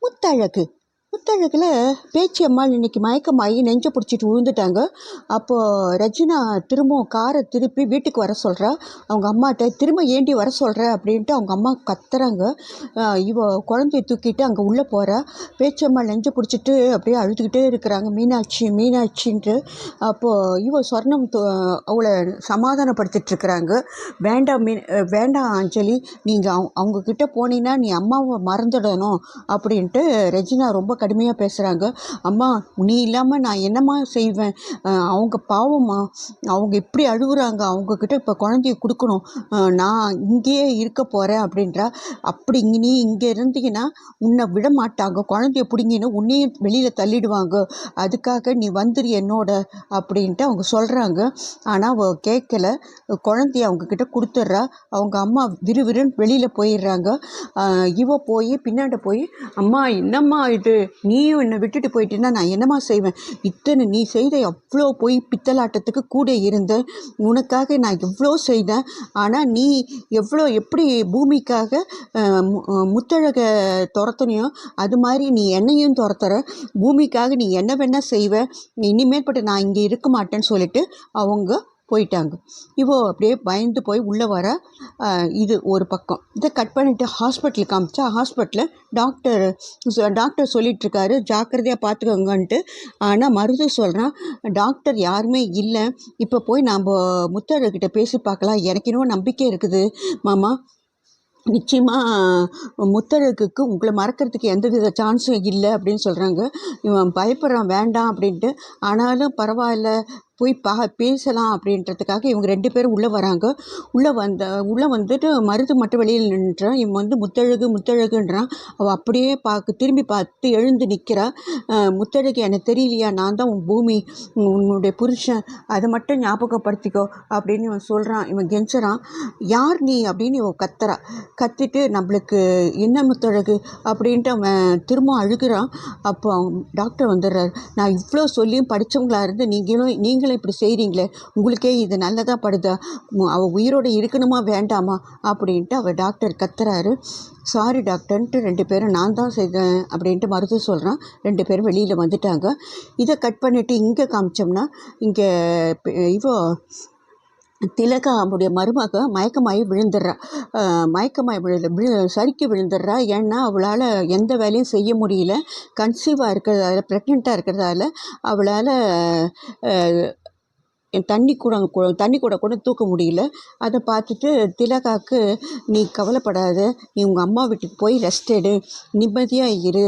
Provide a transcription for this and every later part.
முத்தழகு முத்தழகில் பேச்சியம்மாள் இன்னைக்கு மயக்கமாகி நெஞ்சை பிடிச்சிட்டு விழுந்துட்டாங்க. அப்போது ரெஜினா திரும்பவும் காரை திருப்பி வீட்டுக்கு வர சொல்கிறா. அவங்க அம்மாட்ட திரும்ப ஏண்டி வர சொல்கிற அப்படின்ட்டு அவங்க அம்மா கத்துறாங்க. இவ குழந்தைய தூக்கிட்டு அங்கே உள்ளே போகிறா. பேச்சியம்மாள் நெஞ்சை பிடிச்சிட்டு அப்படியே அழுதுகிட்டே இருக்கிறாங்க, மீனாட்சி மீனாட்சின்ட்டு. அப்போது இவ சொர்ணம் அவளை சமாதானப்படுத்திட்டுருக்குறாங்க. வேண்டாம் வேண்டாம் அஞ்சலி, நீங்கள் அவங்கக்கிட்ட போனீங்கன்னா நீ அம்மாவை மறந்துடணும் அப்படின்ட்டு ரெஜினா ரொம்ப கடுமையாக பேசுகிறாங்க. அம்மா, நீ இல்லாமல் நான் என்னம்மா செய்வேன்? அவங்க பாவம்மா, அவங்க இப்படி அழுகுறாங்க, அவங்கக்கிட்ட இப்போ குழந்தைய கொடுக்கணும், நான் இங்கேயே இருக்க போகிறேன் அப்படின்றா. அப்படி நீ இங்கே இருந்தீங்கன்னா உன்னை விட மாட்டாங்க, குழந்தைய பிடிங்கின்னு உன்னையும் வெளியில் தள்ளிடுவாங்க, அதுக்காக நீ வந்துரு என்னோட அப்படின்ட்டு அவங்க சொல்கிறாங்க. ஆனால் அவள் கேட்கல. குழந்தைய அவங்கக்கிட்ட கொடுத்துட்றா. அவங்க அம்மா விறுவிறுன்னு வெளியில் போயிடுறாங்க. இவ போய் பின்னாடி போய், அம்மா என்னம்மா இது, நீயும் என்னை விட்டுட்டு போயிட்டேன்னா நான் என்னம்மா செய்வேன்? இத்தனை நீ செய்த எவ்வளோ போய் பித்தலாட்டத்துக்கு கூட இருந்தேன், உனக்காக நான் எவ்வளோ செய்தேன். ஆனால் நீ எப்படி பூமிக்காக முத்தழகை துரத்தனையோ அது மாதிரி நீ என்னையும் துரத்துற. பூமிக்காக நீ என்ன வேணால் செய்வ, இனிமேற்பட்டு நான் இங்கே இருக்க மாட்டேன்னு சொல்லிட்டு அவங்க போயிட்டாங்க. இவோ அப்படியே பயந்து போய் உள்ளே வர. இது ஒரு பக்கம். இதை கட் பண்ணிவிட்டு ஹாஸ்பிட்டலுக்கு காமிச்சா, ஹாஸ்பிட்டலில் டாக்டர் சொல்லிகிட்ருக்காரு, ஜாக்கிரதையாக பார்த்துக்கோங்கன்ட்டு. ஆனால் மருது சொல்கிறான், டாக்டர் யாருமே இல்லை, இப்போ போய் நாம் முத்தழகிட்ட பேசி பார்க்கலாம், எனக்கு இன்னும் நம்பிக்கை இருக்குது மாமா, நிச்சயமாக முத்தழகுக்கு உங்களை மறக்கிறதுக்கு எந்த வித சான்ஸும் இல்லை அப்படின்னு சொல்கிறாங்க. இவன் பயப்படுறான் வேண்டாம் அப்படின்ட்டு. ஆனாலும் பரவாயில்ல, போய் பேசலாம் அப்படின்றதுக்காக இவங்க 2 பேரும் உள்ளே வராங்க. உள்ளே வந்துட்டு மருது மட்டும் வெளியில் நின்றான். இவன் முத்தழகுன்றான். அவள் அப்படியே திரும்பி பார்த்து எழுந்து நிற்கிறா. முத்தழகு, எனக்கு தெரியலையா, நான் தான் உன் பூமி, உன்னுடைய புருஷன், அதை மட்டும் ஞாபகப்படுத்திக்கோ அப்படின்னு இவன் சொல்கிறான். இவன் கெஞ்சுறான். யார் நீ அப்படின்னு இவன் கத்திட்டு, நம்மளுக்கு என்ன முத்தழகு அப்படின்ட்டு அவன் திரும்ப அழுகிறான். அப்போ டாக்டர் வந்துடுறார். நான் இவ்வளோ சொல்லியும் படித்தவங்களா இருந்து நீங்களும் இப்படி செய்கிறீங்களே, உங்களுக்கே இது நல்லதாக படுதா? அவள் உயிரோடு இருக்கணுமா வேண்டாமா அப்படின்ட்டு அவர் டாக்டர் கத்துறாரு. சாரி டாக்டர்ன்ட்டு 2 பேரும் நான் தான் செய்தேன் அப்படின்ட்டு மருத்துவ சொல்கிறான். 2 பேரும் வெளியில் வந்துட்டாங்க. இதை கட் பண்ணிவிட்டு இங்கே காமிச்சோம்னா, இங்கே இவோ திலகா அவனுடைய மருமக மயக்கமாகி விழுந்துடுறா. சறுக்கி விழுந்துடுறா. ஏன்னா அவளால் எந்த வேலையும் செய்ய முடியல. கன்சீவாக இருக்கிறதால, ப்ரெக்னெண்ட்டாக இருக்கிறதால அவளால் தண்ணி கூட தூக்க முடியல. அதை பார்த்துட்டு திலகாவுக்கு, நீ கவலைப்படாத, நீ உங்கள் அம்மா வீட்டுக்கு போய் ரெஸ்ட் எடு, நிம்மதியாக இரு,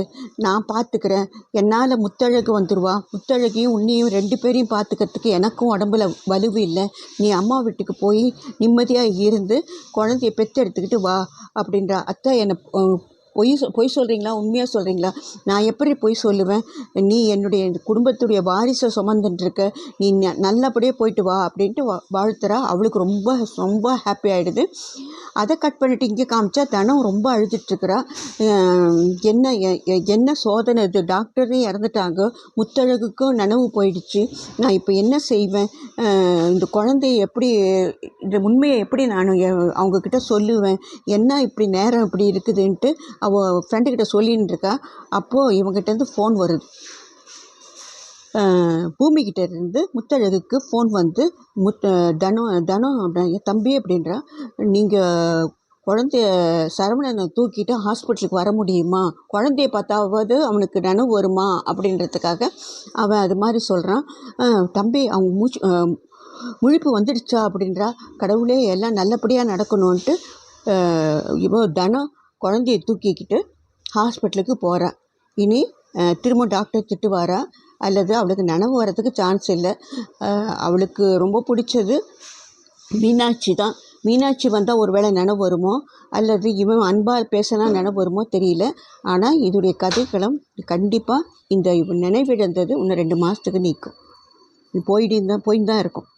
நான் பார்த்துக்கிறேன், என்னால் முத்தழகு வந்துடுவா, முத்தழகையும் உன்னையும் 2 பேரையும் பார்த்துக்கிறதுக்கு எனக்கும் உடம்புல வலுவு இல்லை, நீ அம்மா வீட்டுக்கு போய் நிம்மதியாக இருந்து குழந்தைய பெற்று எடுத்துக்கிட்டு வா அப்படின்றா. அத்தை, என்னை பொய் சொல்கிறீங்களா, உண்மையாக சொல்கிறீங்களா? நான் எப்படி பொய் சொல்லுவேன்? நீ என்னுடைய குடும்பத்துடைய வாரிசை சுமந்துட்டுருக்க, நீ நல்லபடியாக போயிட்டு வா அப்படின்ட்டு வாழ்த்துறா. அவளுக்கு ரொம்ப ரொம்ப ஹாப்பி ஆகிடுது. அதை கட் பண்ணிவிட்டு இங்கே காமிச்சா தனம் ரொம்ப அழுதுட்டுருக்குறா. என்ன சோதனை இது, டாக்டரே இறந்துட்டாங்க, முத்தழகுக்கும் நனவு போயிடுச்சு, நான் இப்போ என்ன செய்வேன்? இந்த குழந்தைய எப்படி, இந்த உண்மையை எப்படி நான் அவங்கக்கிட்ட சொல்லுவேன்? என்ன இப்படி நேரம் இப்படி இருக்குதுன்ட்டு அவள் ஃப்ரெண்டுக்கிட்ட சொல்லின்னு இருக்கா. அப்போது இவங்ககிட்டேருந்து ஃபோன் வருது. பூமிக்கிட்டேருந்து முத்தழகுக்கு ஃபோன் வந்து, தனம் தம்பி அப்படின்றா, நீங்கள் குழந்தைய சரவணனை தூக்கிட்டு ஹாஸ்பிட்டலுக்கு வர முடியுமா? குழந்தைய பார்த்தாவது அவனுக்கு நனவு வருமா அப்படின்றதுக்காக அவன் அது மாதிரி சொல்கிறான். தம்பி, அவங்க முழிப்பு வந்துடுச்சா அப்படின்றா. கடவுளே, எல்லாம் நல்லபடியாக நடக்கணும்ன்ட்டு இவோ தனம் குழந்தைய தூக்கிக்கிட்டு ஹாஸ்பிட்டலுக்கு போகிறா. இனி திரும்ப டாக்டர் திட்டுவாரா, அல்லது அவளுக்கு நனவு வரத்துக்கு சான்ஸ் இல்லை. அவளுக்கு ரொம்ப பிடிச்சது மீனாட்சி தான். மீனாட்சி வந்தால் ஒரு வேளை நனவு வருமோ, அல்லது இவன் அன்பாக பேசினா நனவு வருமோ தெரியல. ஆனால் இதோடைய கதைக்களம் கண்டிப்பாக இந்த நினைவிழந்தது இன்னும் 2 மாதத்துக்கு நீக்கும். போயிட்டு தான் இருக்கும்.